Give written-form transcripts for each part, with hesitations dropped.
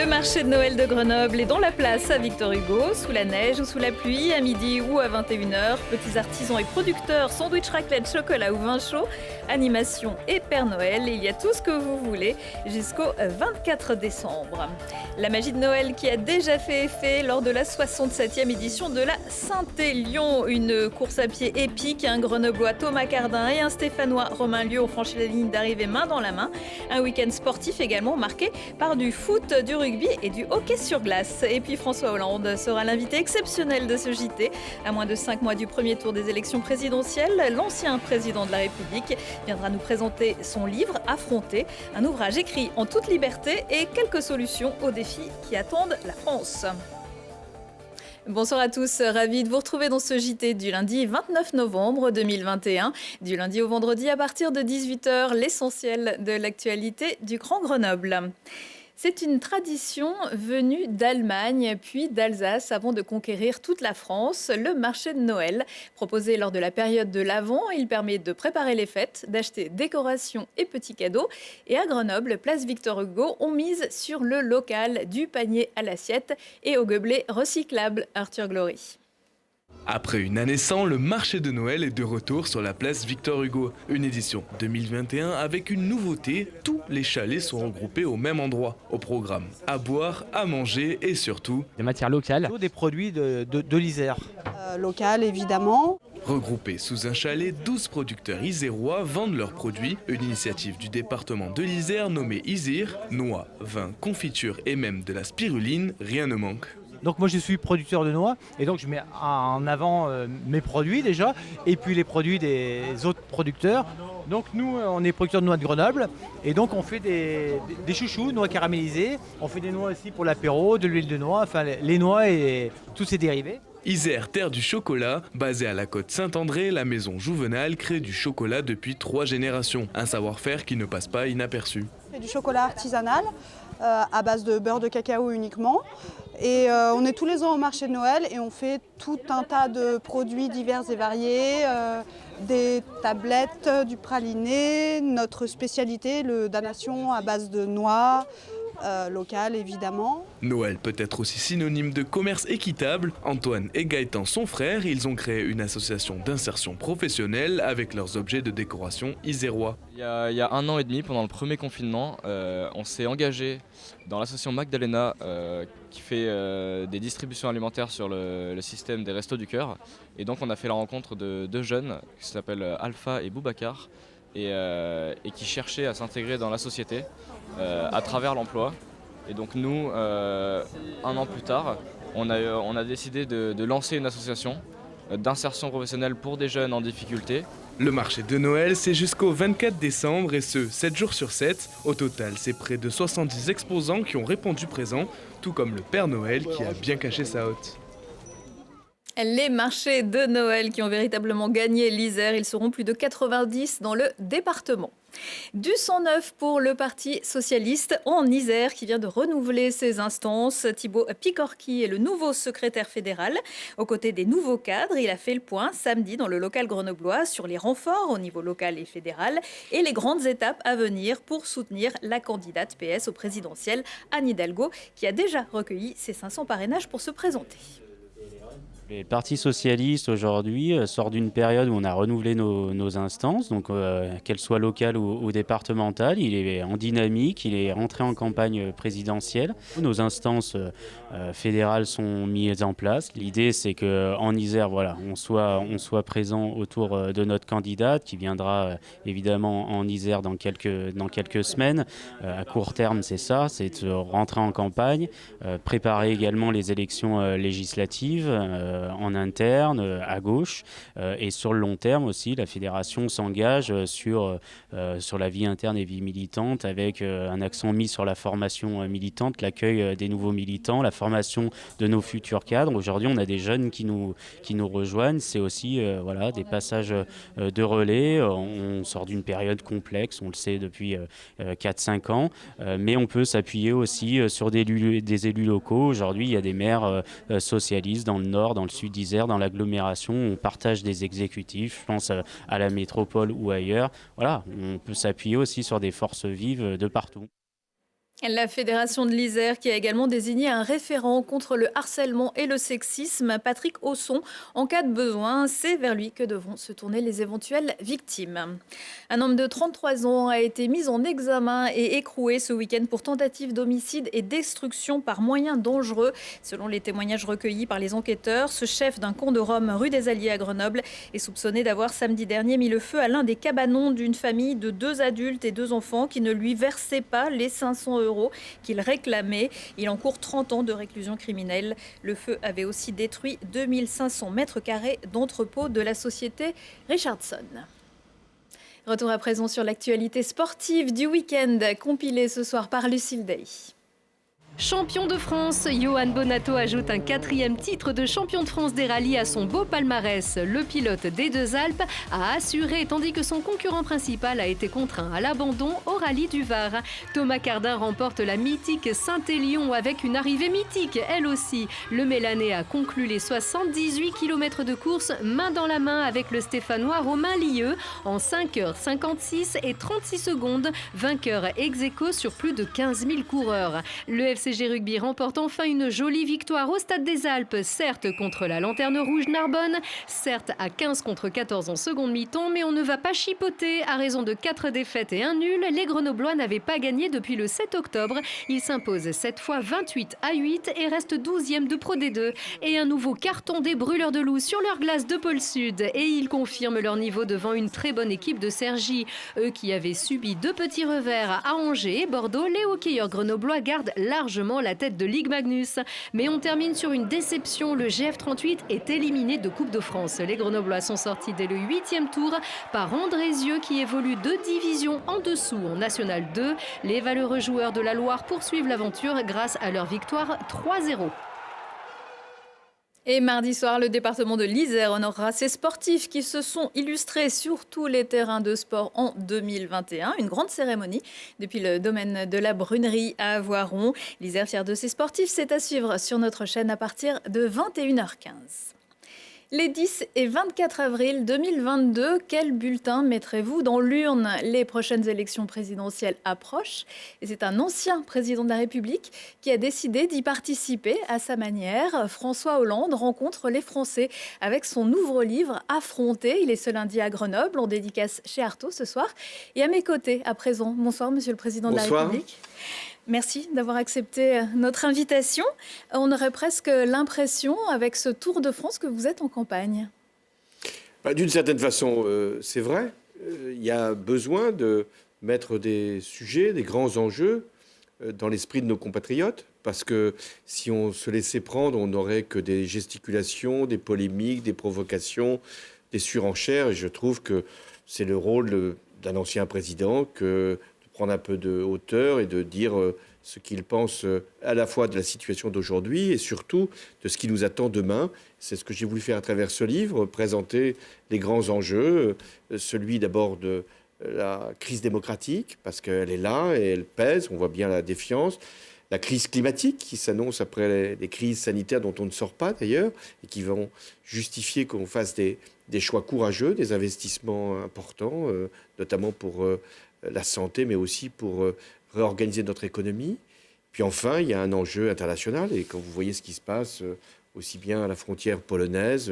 Le marché de Noël de Grenoble est dans la place à Victor Hugo, sous la neige ou sous la pluie, à midi ou à 21h. Petits artisans et producteurs, sandwich, raclette, chocolat ou vin chaud, animation et Père Noël. Il y a tout ce que vous voulez jusqu'au 24 décembre. La magie de Noël qui a déjà fait effet lors de la 67e édition de la Saint-Élion. Une course à pied épique, un Grenoblois Thomas Cardin et un Stéphanois Romain Lieu ont franchi la ligne d'arrivée main dans la main. Un week-end sportif également marqué par du foot, du rugby et du hockey sur glace. Et puis François Hollande sera l'invité exceptionnel de ce JT. À moins de 5 mois du premier tour des élections présidentielles, l'ancien président de la République viendra nous présenter son livre « Affronter », un ouvrage écrit en toute liberté et quelques solutions aux défis qui attendent la France. Bonsoir à tous, ravi de vous retrouver dans ce JT du lundi 29 novembre 2021. Du lundi au vendredi à partir de 18h, l'essentiel de l'actualité du Grand Grenoble. C'est une tradition venue d'Allemagne puis d'Alsace avant de conquérir toute la France. Le marché de Noël, proposé lors de la période de l'Avent, il permet de préparer les fêtes, d'acheter décorations et petits cadeaux. Et à Grenoble, place Victor Hugo, on mise sur le local du panier à l'assiette et au gobelet recyclable. Arthur Glory. Après une année sans, le marché de Noël est de retour sur la place Victor Hugo. Une édition 2021 avec une nouveauté, tous les chalets sont regroupés au même endroit. Au programme, à boire, à manger et surtout... des matières locales. Des produits de l'Isère. Local évidemment. Regroupés sous un chalet, 12 producteurs isérois vendent leurs produits. Une initiative du département de l'Isère nommée Isir. Noix, vin, confiture et même de la spiruline, rien ne manque. Donc moi je suis producteur de noix et donc je mets en avant mes produits déjà et puis les produits des autres producteurs. Donc nous on est producteurs de noix de Grenoble et donc on fait des chouchous, noix caramélisées. On fait des noix aussi pour l'apéro, de l'huile de noix, enfin les noix et tous ses dérivés. Isère, terre du chocolat, basée à la côte Saint-André, la maison Jouvenal crée du chocolat depuis 3 générations. Un savoir-faire qui ne passe pas inaperçu. C'est du chocolat artisanal à base de beurre de cacao uniquement. Et on est tous les ans au marché de Noël et on fait tout un tas de produits divers et variés, des tablettes, du praliné, notre spécialité, le damnation à base de noix, local évidemment. Noël peut être aussi synonyme de commerce équitable. Antoine et Gaëtan sont frères, ils ont créé une association d'insertion professionnelle avec leurs objets de décoration isérois. Il y a 1 an et demi, pendant le premier confinement, on s'est engagé dans l'association Magdalena qui fait des distributions alimentaires sur le système des Restos du Cœur. Et donc on a fait la rencontre de 2 jeunes qui s'appellent Alpha et Boubacar et qui cherchaient à s'intégrer dans la société à travers l'emploi. Et donc nous, 1 an plus tard, on a décidé de lancer une association d'insertion professionnelle pour des jeunes en difficulté. Le marché de Noël, c'est jusqu'au 24 décembre et ce, 7 jours sur 7. Au total, c'est près de 70 exposants qui ont répondu présent, tout comme le Père Noël qui a bien caché sa hotte. Les marchés de Noël qui ont véritablement gagné l'Isère, ils seront plus de 90 dans le département. Du sang neuf pour le Parti socialiste en Isère qui vient de renouveler ses instances. Thibaut Picorqui est le nouveau secrétaire fédéral. Aux côtés des nouveaux cadres, il a fait le point samedi dans le local grenoblois sur les renforts au niveau local et fédéral et les grandes étapes à venir pour soutenir la candidate PS au présidentiel, Anne Hidalgo, qui a déjà recueilli ses 500 parrainages pour se présenter. Le Parti socialiste aujourd'hui sort d'une période où on a renouvelé nos instances, donc qu'elles soient locales ou départementales. Il est en dynamique, il est rentré en campagne présidentielle. Nos instances fédérales sont mises en place. L'idée c'est qu'en Isère, voilà, on soit présent autour de notre candidate qui viendra évidemment en Isère dans quelques semaines. À court terme, c'est ça, c'est de rentrer en campagne, préparer également les élections législatives en interne, à gauche, et sur le long terme aussi, la fédération s'engage sur la vie interne et vie militante avec un accent mis sur la formation militante, l'accueil des nouveaux militants, la formation de nos futurs cadres. Aujourd'hui, on a des jeunes qui nous rejoignent. C'est aussi voilà, des passages de relais. On sort d'une période complexe, on le sait depuis 4-5 ans, mais on peut s'appuyer aussi sur des élus locaux. Aujourd'hui, il y a des maires socialistes dans le nord, dans le sud d'Isère, dans l'agglomération. On partage des exécutifs, je pense à la métropole ou ailleurs. Voilà, on peut s'appuyer aussi sur des forces vives de partout. La Fédération de l'Isère qui a également désigné un référent contre le harcèlement et le sexisme, Patrick Hausson. En cas de besoin, c'est vers lui que devront se tourner les éventuelles victimes. Un homme de 33 ans a été mis en examen et écroué ce week-end pour tentative d'homicide et destruction par moyens dangereux. Selon les témoignages recueillis par les enquêteurs, ce chef d'un camp de Rome rue des Alliés à Grenoble est soupçonné d'avoir samedi dernier mis le feu à l'un des cabanons d'une famille de 2 adultes et 2 enfants qui ne lui versaient pas les 500 € qu'il réclamait. Il encourt 30 ans de réclusion criminelle. Le feu avait aussi détruit 2500 mètres carrés d'entrepôt de la société Richardson. Retour à présent sur l'actualité sportive du week-end, compilée ce soir par Lucille Day. Champion de France, Johan Bonato ajoute un 4e titre de champion de France des rallyes à son beau palmarès. Le pilote des Deux Alpes a assuré, tandis que son concurrent principal a été contraint à l'abandon au rallye du Var. Thomas Cardin remporte la mythique Saint-Élion avec une arrivée mythique, elle aussi. Le Mélanais a conclu les 78 km de course main dans la main avec le Stéphanois Romain Lieux en 5h56 et 36 secondes, vainqueur ex-aequo sur plus de 15 000 coureurs. Le FCG Rugby remporte enfin une jolie victoire au Stade des Alpes, certes contre la Lanterne Rouge Narbonne, certes à 15 contre 14 en seconde mi-temps, mais on ne va pas chipoter. À raison de 4 défaites et un nul, les Grenoblois n'avaient pas gagné depuis le 7 octobre. Ils s'imposent cette fois 28-8 et restent 12e de Pro D2. Et un nouveau carton des Brûleurs de Loup sur leur glace de pôle Sud. Et ils confirment leur niveau devant une très bonne équipe de Cergy. Eux qui avaient subi 2 petits revers à Angers et Bordeaux, les hockeyeurs grenoblois gardent largement la tête de Ligue Magnus. Mais on termine sur une déception. Le GF38 est éliminé de Coupe de France. Les Grenoblois sont sortis dès le 8e tour par Andrézieux qui évolue 2 divisions en dessous en National 2. Les valeureux joueurs de la Loire poursuivent l'aventure grâce à leur victoire 3-0. Et mardi soir, le département de l'Isère honorera ses sportifs qui se sont illustrés sur tous les terrains de sport en 2021. Une grande cérémonie depuis le domaine de la Brunerie à Voiron. L'Isère fière de ses sportifs, c'est à suivre sur notre chaîne à partir de 21h15. Les 10 et 24 avril 2022, quel bulletin mettrez-vous dans l'urne? Les prochaines élections présidentielles approchent et c'est un ancien président de la République qui a décidé d'y participer à sa manière. François Hollande rencontre les Français avec son nouveau livre « Affronter ». Il est ce lundi à Grenoble, en dédicace chez Artaud ce soir. Et à mes côtés, à présent, bonsoir Monsieur le Président de la République. Merci d'avoir accepté notre invitation. On aurait presque l'impression, avec ce Tour de France, que vous êtes en campagne. D'une certaine façon, c'est vrai. Il y a besoin de mettre des sujets, des grands enjeux dans l'esprit de nos compatriotes. Parce que si on se laissait prendre, on n'aurait que des gesticulations, des polémiques, des provocations, des surenchères. Et je trouve que c'est le rôle d'un ancien président que prendre un peu de hauteur et de dire ce qu'il pense à la fois de la situation d'aujourd'hui et surtout de ce qui nous attend demain. C'est ce que j'ai voulu faire à travers ce livre, présenter les grands enjeux, celui d'abord de la crise démocratique, parce qu'elle est là et elle pèse, on voit bien la défiance, la crise climatique qui s'annonce après les crises sanitaires dont on ne sort pas d'ailleurs, et qui vont justifier qu'on fasse des choix courageux, des investissements importants, notamment pour la santé, mais aussi pour réorganiser notre économie. Puis enfin, il y a un enjeu international. Et quand vous voyez ce qui se passe, aussi bien à la frontière polonaise,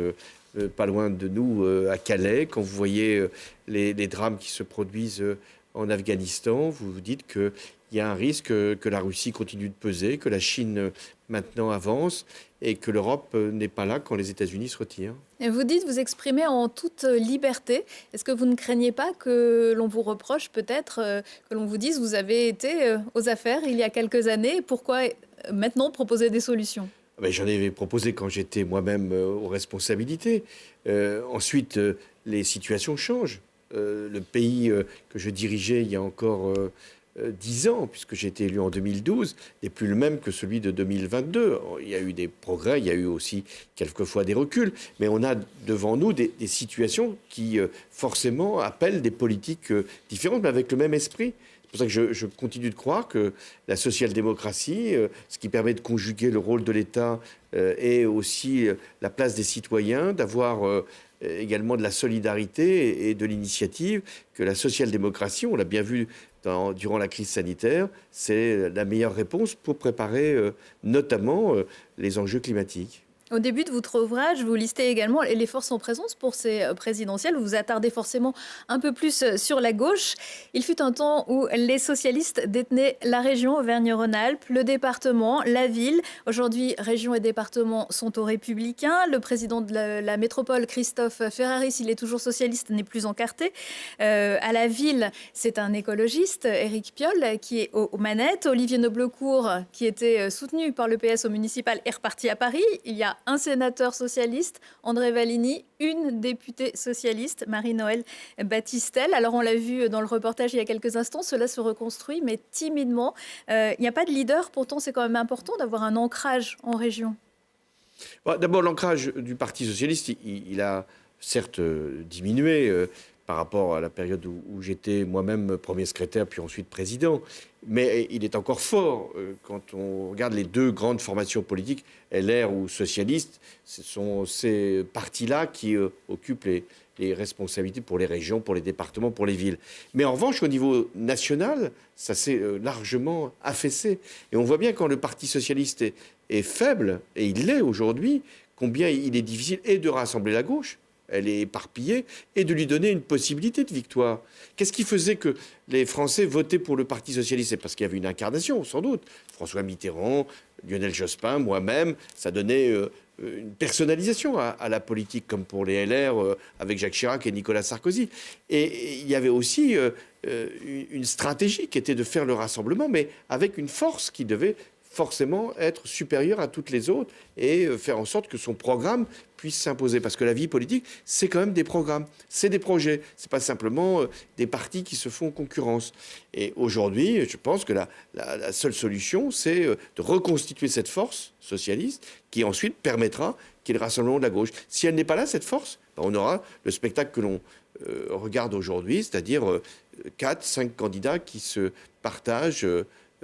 pas loin de nous, à Calais, quand vous voyez les drames qui se produisent en Afghanistan, vous vous dites qu'il y a un risque que la Russie continue de peser, que la Chine maintenant avance et que l'Europe n'est pas là quand les États-Unis se retirent. Et vous dites vous exprimer en toute liberté. Est-ce que vous ne craignez pas que l'on vous reproche peut-être, que l'on vous dise vous avez été aux affaires il y a quelques années, pourquoi maintenant proposer des solutions? J'en avais proposé quand j'étais moi-même aux responsabilités. Ensuite, les situations changent. Le pays que je dirigeais il y a encore 10 ans, puisque j'ai été élu en 2012, n'est plus le même que celui de 2022. Il y a eu des progrès, il y a eu aussi quelquefois des reculs, mais on a devant nous des situations qui forcément appellent des politiques différentes, mais avec le même esprit. C'est pour ça que je continue de croire que la social-démocratie, ce qui permet de conjuguer le rôle de l'État et aussi la place des citoyens, d'avoir également de la solidarité et de l'initiative, que la social-démocratie, on l'a bien vu durant la crise sanitaire, c'est la meilleure réponse pour préparer notamment les enjeux climatiques. Au début de votre ouvrage, vous listez également les forces en présence pour ces présidentielles. Vous vous attardez forcément un peu plus sur la gauche. Il fut un temps où les socialistes détenaient la région Auvergne-Rhône-Alpes, le département, la ville. Aujourd'hui, région et département sont aux Républicains. Le président de la métropole, Christophe Ferraris, s'il est toujours socialiste, n'est plus encarté. À la ville, c'est un écologiste, Éric Piolle, qui est aux manettes. Olivier Noblecourt, qui était soutenu par le PS au municipal, est reparti à Paris. Il y a un sénateur socialiste, André Valigny, une députée socialiste, Marie-Noëlle Battistel. Alors on l'a vu dans le reportage il y a quelques instants, cela se reconstruit, mais timidement. Il n'y a pas de leader, pourtant c'est quand même important d'avoir un ancrage en région. D'abord, l'ancrage du Parti socialiste, il a certes diminué par rapport à la période où j'étais moi-même premier secrétaire, puis ensuite président. Mais il est encore fort. Quand on regarde les deux grandes formations politiques, LR ou socialistes, ce sont ces partis-là qui occupent les responsabilités pour les régions, pour les départements, pour les villes. Mais en revanche, au niveau national, ça s'est largement affaissé. Et on voit bien quand le Parti socialiste est faible, et il l'est aujourd'hui, combien il est difficile et de rassembler la gauche, elle est éparpillée, et de lui donner une possibilité de victoire. Qu'est-ce qui faisait que les Français votaient pour le Parti socialiste? C'est parce qu'il y avait une incarnation, sans doute. François Mitterrand, Lionel Jospin, moi-même, ça donnait une personnalisation à la politique, comme pour les LR avec Jacques Chirac et Nicolas Sarkozy. Et il y avait aussi une stratégie qui était de faire le rassemblement, mais avec une force qui devait forcément être supérieure à toutes les autres et faire en sorte que son programme puisse s'imposer. Parce que la vie politique, c'est quand même des programmes, c'est des projets. C'est pas simplement des partis qui se font concurrence. Et aujourd'hui, je pense que la seule solution, c'est de reconstituer cette force socialiste qui ensuite permettra qu'il y ait le rassemblement de la gauche. Si elle n'est pas là, cette force, on aura le spectacle que l'on regarde aujourd'hui, c'est-à-dire 4-5 candidats qui se partagent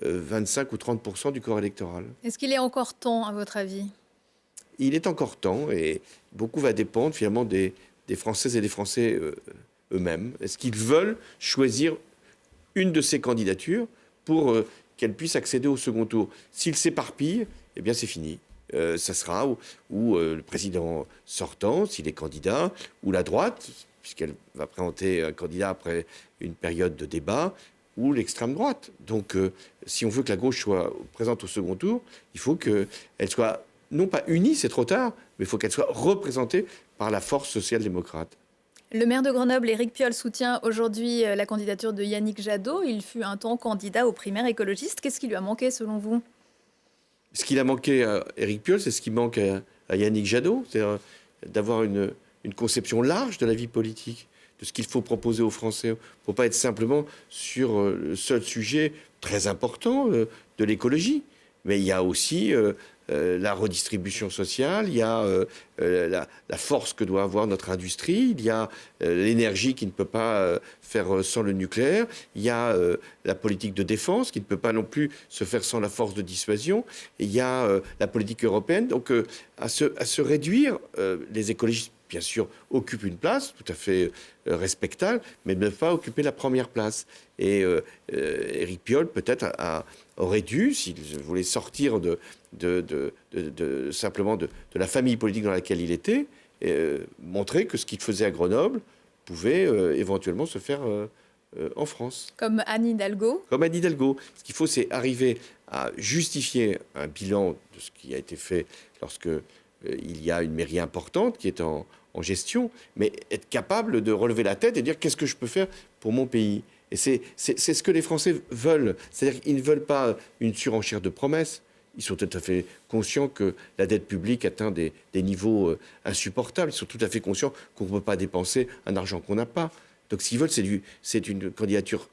25 ou 30% du corps électoral. Est-ce qu'il est encore temps, à votre avis? Il est encore temps et beaucoup va dépendre finalement des Françaises et des Français eux-mêmes. Est-ce qu'ils veulent choisir une de ces candidatures pour qu'elle puisse accéder au second tour? S'ils s'éparpillent, eh bien c'est fini. Ça sera ou le président sortant, s'il est candidat, ou la droite, puisqu'elle va présenter un candidat après une période de débat, ou l'extrême droite. Donc, si on veut que la gauche soit présente au second tour, il faut qu'elle soit, non pas unie, c'est trop tard, mais il faut qu'elle soit représentée par la force social-démocrate. Le maire de Grenoble, Éric Piolle, soutient aujourd'hui la candidature de Yannick Jadot. Il fut un temps candidat aux primaires écologistes. Qu'est-ce qui lui a manqué, selon vous? Ce qu'il a manqué à Éric Piolle, c'est ce qui manque à Yannick Jadot, c'est-à-dire d'avoir une conception large de la vie politique, de ce qu'il faut proposer aux Français, pour pas être simplement sur le seul sujet très important de l'écologie. Mais il y a aussi la redistribution sociale, il y a la force que doit avoir notre industrie, il y a l'énergie qui ne peut pas faire sans le nucléaire, il y a la politique de défense qui ne peut pas non plus se faire sans la force de dissuasion, et il y a la politique européenne. Donc à se réduire, les écologistes, bien sûr, occupent une place tout à fait respectable, mais ne peuvent pas occuper la première place. Et Éric Piolle, peut-être, aurait dû, s'il voulait sortir simplement de la famille politique dans laquelle il était, montrer que ce qu'il faisait à Grenoble pouvait éventuellement se faire en France. Comme Anne Hidalgo. Comme Anne Hidalgo. Ce qu'il faut, c'est arriver à justifier un bilan de ce qui a été fait lorsque il y a une mairie importante qui est en gestion, mais être capable de relever la tête et dire qu'est-ce que je peux faire pour mon pays. Et c'est ce que les Français veulent. C'est-à-dire qu'ils ne veulent pas une surenchère de promesses. Ils sont tout à fait conscients que la dette publique atteint des niveaux insupportables. Ils sont tout à fait conscients qu'on ne peut pas dépenser un argent qu'on n'a pas. Donc ce qu'ils veulent, c'est une candidature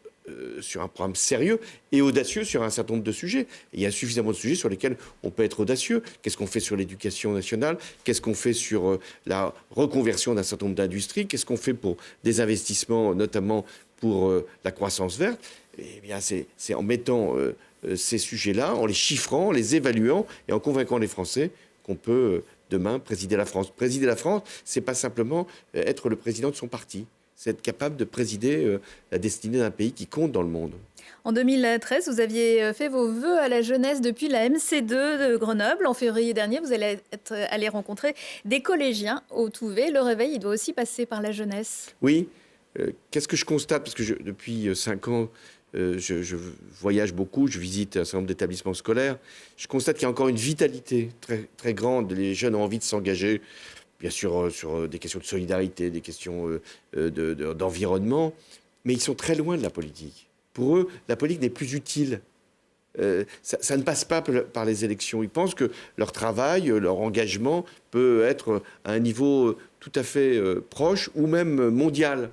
sur un programme sérieux et audacieux sur un certain nombre de sujets. Et il y a suffisamment de sujets sur lesquels on peut être audacieux. Qu'est-ce qu'on fait sur l'éducation nationale? Qu'est-ce qu'on fait sur la reconversion d'un certain nombre d'industries? Qu'est-ce qu'on fait pour des investissements, notamment pour la croissance verte? Eh bien, c'est en mettant ces sujets-là, en les chiffrant, en les évaluant et en convaincant les Français qu'on peut demain présider la France. Présider la France, c'est pas simplement être le président de son parti, c'est être capable de présider la destinée d'un pays qui compte dans le monde. En 2013, vous aviez fait vos vœux à la jeunesse depuis la MC2 de Grenoble. En février dernier, vous allez être allé rencontrer des collégiens au Touvet. Le réveil, il doit aussi passer par la jeunesse. Oui. Qu'est-ce que je constate? Parce que depuis 5 ans, je voyage beaucoup, je visite un certain nombre d'établissements scolaires. Je constate qu'il y a encore une vitalité très, très grande. Les jeunes ont envie de s'engager, bien sûr, sur des questions de solidarité, des questions d'environnement, mais ils sont très loin de la politique. Pour eux, la politique n'est plus utile. Ça ne passe pas par les élections. Ils pensent que leur travail, leur engagement peut être à un niveau tout à fait proche ou même mondial.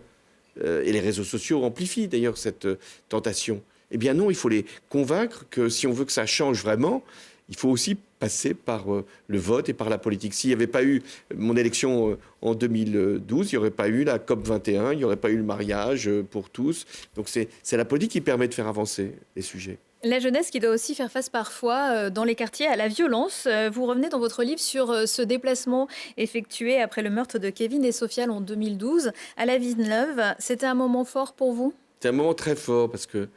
Et les réseaux sociaux amplifient d'ailleurs cette tentation. Eh bien non, il faut les convaincre que si on veut que ça change vraiment, il faut aussi passer par le vote et par la politique. S'il n'y avait pas eu mon élection en 2012, il n'y aurait pas eu la COP21, il n'y aurait pas eu le mariage pour tous. Donc c'est la politique qui permet de faire avancer les sujets. La jeunesse qui doit aussi faire face parfois dans les quartiers à la violence. Vous revenez dans votre livre sur ce déplacement effectué après le meurtre de Kevin et Sofiane en 2012 à la Villeneuve. C'était un moment fort pour vous? C'était un moment très fort parce que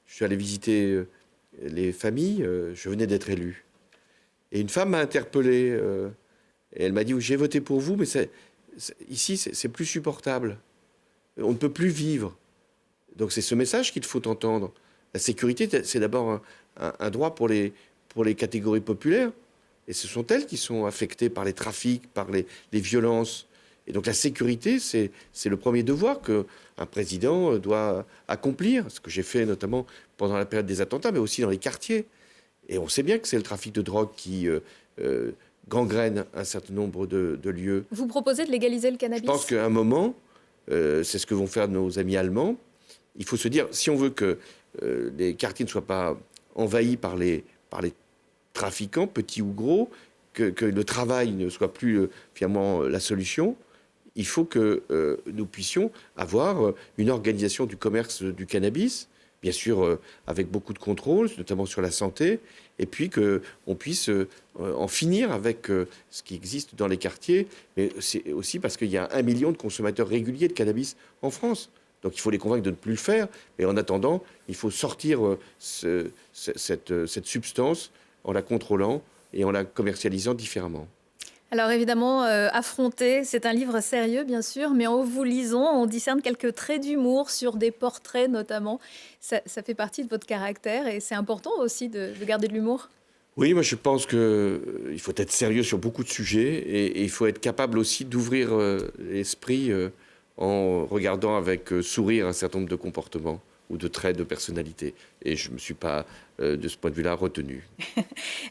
je suis allé visiter les familles, je venais d'être élu. Et une femme m'a interpellé et elle m'a dit « J'ai voté pour vous, mais ici, c'est plus supportable. On ne peut plus vivre. » Donc c'est ce message qu'il faut entendre. La sécurité, c'est d'abord un droit pour les catégories populaires. Et ce sont elles qui sont affectées par les trafics, par les violences. Et donc la sécurité, c'est le premier devoir qu'un président doit accomplir. Ce que j'ai fait notamment pendant la période des attentats, mais aussi dans les quartiers. Et on sait bien que c'est le trafic de drogue qui gangrène un certain nombre de lieux. Vous proposez de légaliser le cannabis? Je pense qu'à un moment, c'est ce que vont faire nos amis allemands. Il faut se dire, si on veut que les quartiers ne soient pas envahis par les trafiquants, petits ou gros, que le travail ne soit plus finalement la solution, il faut que nous puissions avoir une organisation du commerce du cannabis, bien sûr avec beaucoup de contrôle, notamment sur la santé, et puis qu'on puisse en finir avec ce qui existe dans les quartiers, mais c'est aussi parce qu'il y a 1 million de consommateurs réguliers de cannabis en France. Donc il faut les convaincre de ne plus le faire. Mais en attendant, il faut sortir cette substance en la contrôlant et en la commercialisant différemment. Alors évidemment, Affronter, c'est un livre sérieux bien sûr, mais en vous lisant, on discerne quelques traits d'humour sur des portraits notamment. Ça fait partie de votre caractère et c'est important aussi de garder de l'humour. Oui, moi je pense qu'il faut être sérieux sur beaucoup de sujets et il faut être capable aussi d'ouvrir l'esprit en regardant avec sourire un certain nombre de comportements ou de traits de personnalité. Et je ne me suis pas, de ce point de vue-là, retenu.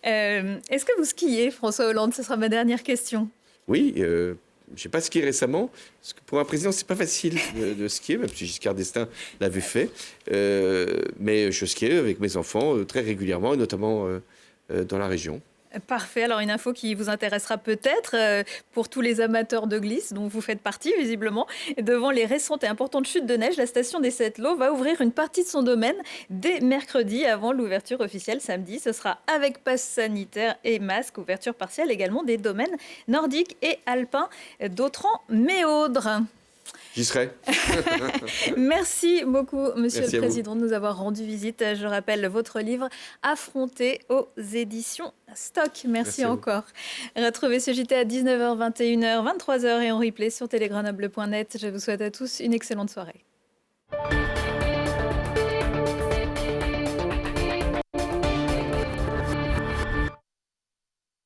Est-ce que vous skiez, François Hollande? Ce sera ma dernière question. Oui, je n'ai pas skié récemment, parce que pour un président, c'est pas facile de skier, même si Giscard d'Estaing l'avait fait. Mais je skiais avec mes enfants très régulièrement, et notamment dans la région. Parfait. Alors, une info qui vous intéressera peut-être pour tous les amateurs de glisse, dont vous faites partie visiblement. Devant les récentes et importantes chutes de neige, la station des Sept-Lots va ouvrir une partie de son domaine dès mercredi avant l'ouverture officielle samedi. Ce sera avec passe sanitaire et masque. Ouverture partielle également des domaines nordiques et alpins d'Autran-Méaudre. J'y serai. Merci beaucoup, Monsieur Merci le Président, de nous avoir rendu visite. Je rappelle votre livre Affronter aux éditions Stock. Merci encore. Retrouvez ce JT à 19h, 21h, 23h et en replay sur télégrenoble.net. Je vous souhaite à tous une excellente soirée.